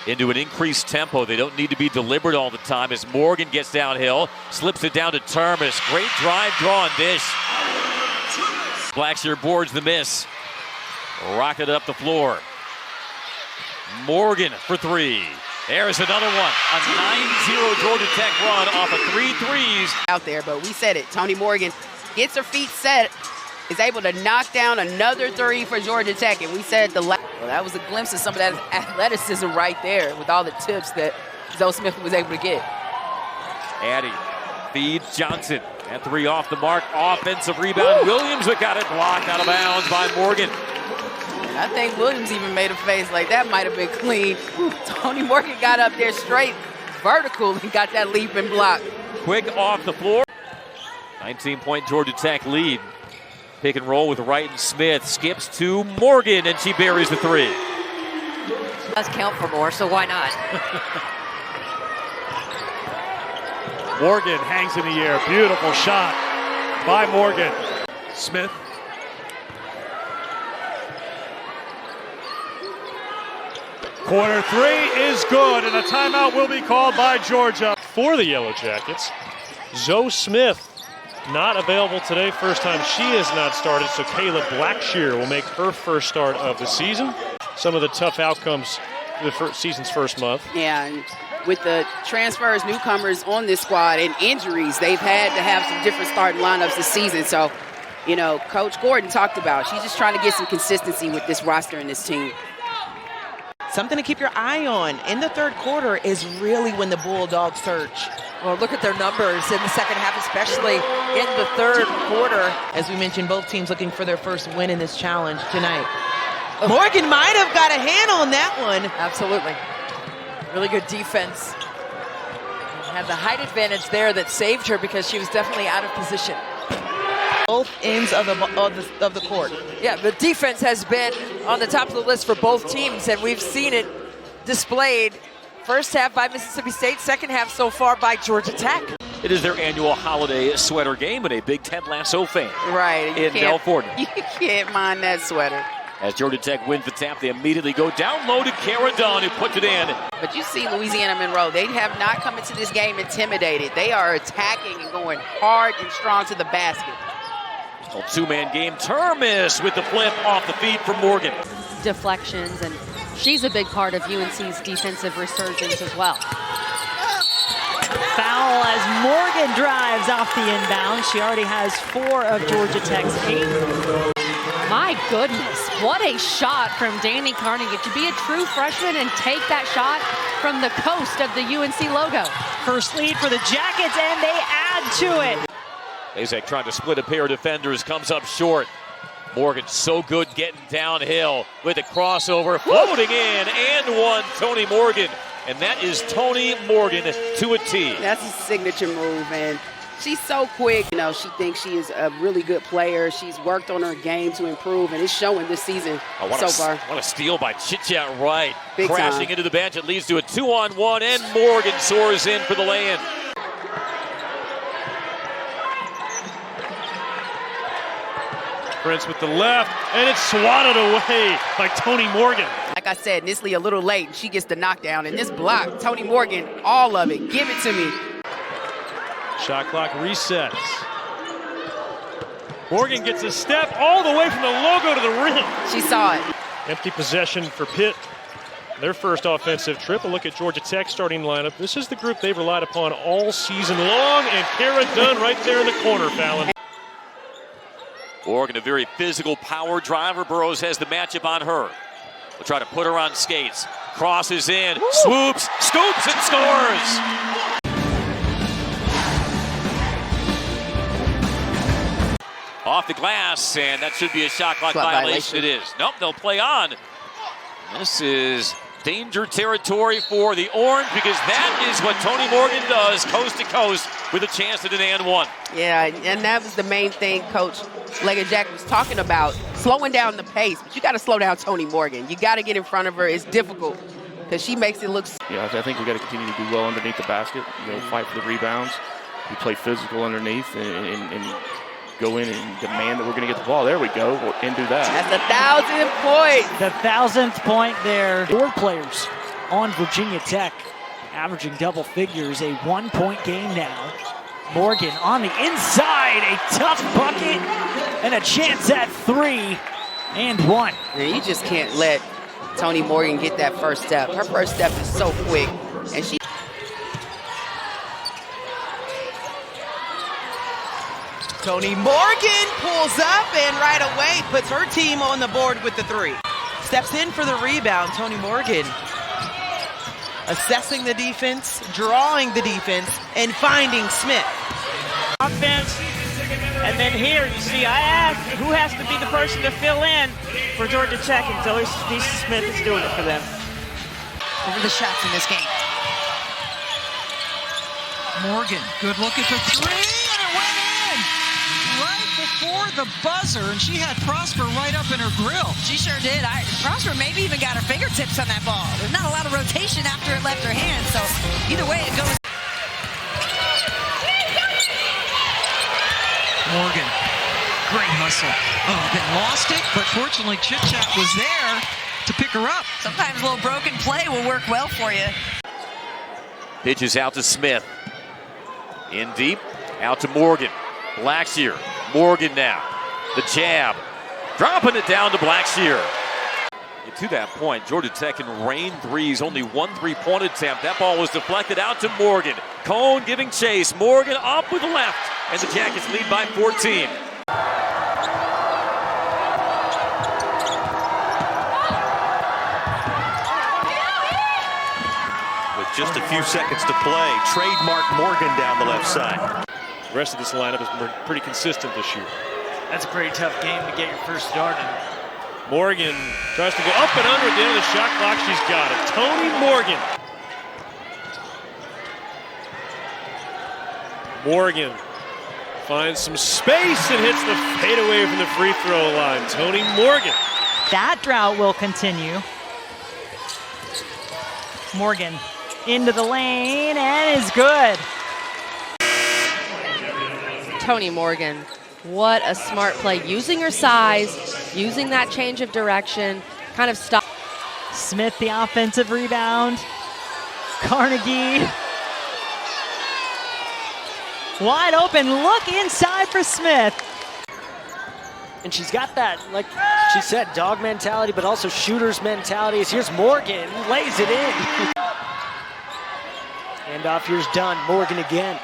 into an increased tempo. They don't need to be deliberate all the time as Morgan gets downhill, slips it down to Termes. Great drive, draw, and dish. Blackshear boards the miss. Rocket up the floor. Morgan for three. There's another one. A 9-0 Georgia Tech run off of 3 threes. Out there, but we said it. Tonie Morgan gets her feet set, is able to knock down another three for Georgia Tech, and we said well, that was a glimpse of some of that athleticism right there with all the tips that Zoe Smith was able to get. Addy feeds Johnson. That three off the mark. Offensive rebound. Williams got it blocked out of bounds by Morgan. And I think Williams even made a face like that might have been clean. Tonie Morgan got up there straight vertical and got that leap and block. Quick off the floor. 19-point Georgia Tech lead. Pick and roll with Wright and Smith. Skips to Morgan, and she buries the three. Does count for more, so why not? Morgan hangs in the air. Beautiful shot by Morgan. Smith. Corner three is good, and a timeout will be called by Georgia. For the Yellow Jackets, Zoe Smith not available today. First time she has not started, so Kayla Blackshear will make her first start of the season. Some of the tough outcomes the season's first month. Yeah, and with the transfers, newcomers on this squad, and injuries, they've had to have some different starting lineups this season. So, you know, Coach Gordon talked about, she's just trying to get some consistency with this roster and this team. Something to keep your eye on in the third quarter is really when the Bulldogs surge. Well, look at their numbers in the second half, especially in the third quarter. As we mentioned, both teams looking for their first win in this challenge tonight. Morgan might have got a hand on that one. Absolutely. Really good defense. Had the height advantage there that saved her because she was definitely out of position. Both ends of the court. Yeah, the defense has been on the top of the list for both teams, and we've seen it displayed first half by Mississippi State, second half so far by Georgia Tech. It is their annual holiday sweater game and a Big Ten Lasso fan. Right. In Nell Fortner. You can't mind that sweater. As Georgia Tech wins the tap, they immediately go down low to Kara Dunn, who puts it in. But you see Louisiana Monroe, they have not come into this game intimidated. They are attacking and going hard and strong to the basket. Two-man game. Termes with the flip off the feet from Morgan. Deflections, and she's a big part of UNC's defensive resurgence as well. Foul as Morgan drives off the inbound. She already has 4 of Georgia Tech's 8. My goodness, what a shot from Danny Carnegie to be a true freshman and take that shot from the coast of the UNC logo. First lead for the Jackets, and they add to it. Azek trying to split a pair of defenders, comes up short. Morgan so good getting downhill with a crossover, floating in, and one, Tonie Morgan. And that is Tonie Morgan to a T. That's a signature move, and she's so quick. You know, she thinks she is a really good player. She's worked on her game to improve, and it's showing this season so far. What a steal by Chit-Chat Wright. Big crashing time. into the bench. It leads to a 2-on-1, and Morgan soars in for the lay-in. Prince with the left, and it's swatted away by Tonie Morgan. Like I said, Nisley a little late, and she gets the knockdown. And this block, Tonie Morgan, all of it. Give it to me. Shot clock resets. Morgan gets a step all the way from the logo to the rim. She saw it. Empty possession for Pitt. Their first offensive trip. A look at Georgia Tech's starting lineup. This is the group they've relied upon all season long, and Kara Dunn right there in the corner, Fallon. Morgan, a very physical power driver. Burroughs has the matchup on her. We'll try to put her on skates. Crosses in, swoops, scoops, and scores. Off the glass, and that should be a shot clock violation. It is. Nope, they'll play on. This is danger territory for the Orange because that is what Tonie Morgan does coast to coast with a chance at an and one. Yeah, and that was the main thing Coach Leggett-Jack was talking about, slowing down the pace. But you got to slow down Tonie Morgan. You got to get in front of her. It's difficult because she makes it look. Yeah, I think we got to continue to do well underneath the basket. You know, fight for the rebounds. We play physical underneath and go in and demand that we're going to get the ball. There we go, and do that. That's the 1,000th point. The 1,000th point there. 4 players on Virginia Tech, averaging double figures, a 1-point game now. Morgan on the inside, a tough bucket, and a chance at 3 and 1. Man, you just can't let Tonie Morgan get that first step. Her first step is so quick, and she... Tonie Morgan pulls up and right away puts her team on the board with the 3. Steps in for the rebound, Tonie Morgan. Assessing the defense, drawing the defense, and finding Smith. Offense, and then here you see I asked who has to be the person to fill in for Georgia Tech, and Zoe Smith is doing it for them. Over the shots in this game. Morgan, good look at the 3, and it went in right before the buzzer, and she had Prosper right up in her grill. She sure did. Prosper maybe even got her fingertips on that ball. There's not a lot of rotation after it left her hand, so either way it goes. Morgan, great hustle. Oh, they lost it, but fortunately Chit Chat was there to pick her up. Sometimes a little broken play will work well for you. Pitches out to Smith. In deep, out to Morgan. Blackshear. Morgan now. The jab. Dropping it down to Blackshear. To that point, Georgia Tech can rain threes. Only 1 3-point attempt. That ball was deflected out to Morgan. Cone giving chase. Morgan up with the left. And the Jackets lead by 14. With just a few seconds to play, trademark Morgan down the left side. The rest of this lineup has been pretty consistent this year. That's a pretty tough game to get your first start in. Morgan tries to go up and under at the end of the shot clock. She's got it. Tonie Morgan. Morgan finds some space and hits the fadeaway from the free throw line. Tonie Morgan. That drought will continue. Morgan into the lane and is good. Tonie Morgan, what a smart play. Using her size, using that change of direction, kind of stop. Smith, the offensive rebound. Carnegie. Wide open, look inside for Smith. And she's got that, like she said, dog mentality, but also shooter's mentality. Here's Morgan, lays it in. Handoff, here's Dunn. Morgan again.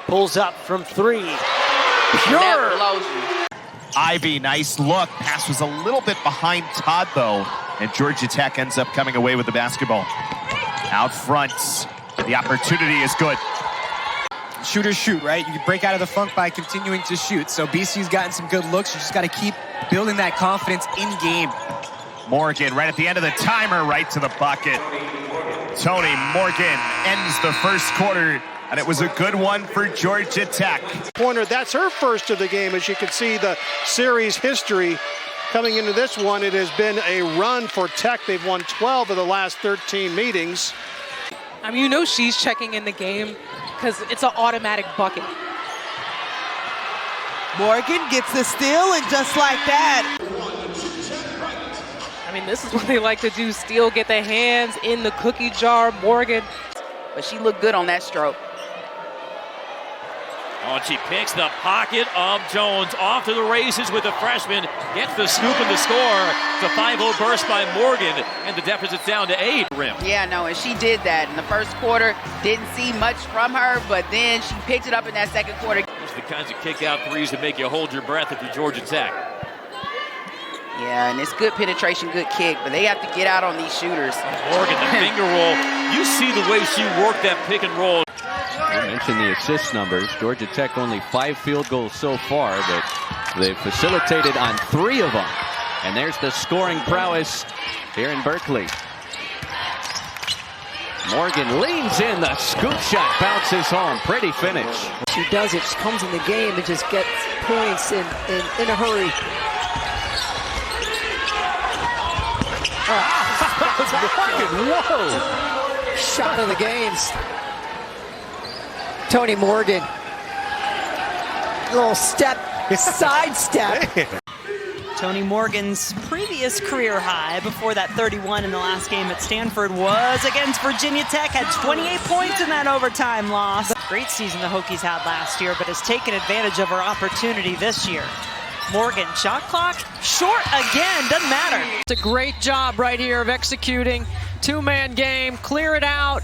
Pulls up from 3. Pure. Ivy, nice look. Pass was a little bit behind Todd, though. And Georgia Tech ends up coming away with the basketball. Out front, the opportunity is good. Shooters shoot, right? You can break out of the funk by continuing to shoot. So BC's gotten some good looks. You just got to keep building that confidence in game. Morgan right at the end of the timer, right to the bucket. Tonie Morgan ends the first quarter, and it was a good one for Georgia Tech. Corner, that's her first of the game. As you can see, the series history coming into this one, it has been a run for Tech. They've won 12 of the last 13 meetings. I mean, you know she's checking in the game because it's an automatic bucket. Morgan gets the steal, and just like that. I mean, this is what they like to do, steal, get their hands in the cookie jar. Morgan. But she looked good on that stroke. Oh, and she picks the pocket of Jones. Off to the races with the freshman. Gets the scoop and the score. The 5-0 burst by Morgan. And the deficit's down to 8. Rim. Yeah, no, and she did that in the first quarter. Didn't see much from her, but then she picked it up in that second quarter. It's the kinds of kick-out threes that make you hold your breath if you're Georgia Tech. Yeah, and it's good penetration, good kick, but they have to get out on these shooters. Morgan, the finger roll. You see the way she worked that pick and roll. I mentioned the assist numbers. Georgia Tech only 5 field goals so far, but they've facilitated on 3 of them. And there's the scoring prowess here in Berkeley. Morgan leans in, the scoop shot bounces home. Pretty finish. She does it, she comes in the game and just gets points in a hurry. Whoa! Shot of the games. Tonie Morgan. Little step, side step. Tonie Morgan's previous career high before that 31 in the last game at Stanford was against Virginia Tech, had 28 points in that overtime loss. Great season the Hokies had last year, but has taken advantage of her opportunity this year. Morgan, shot clock, short again, doesn't matter. It's a great job right here of executing. Two-man game, clear it out.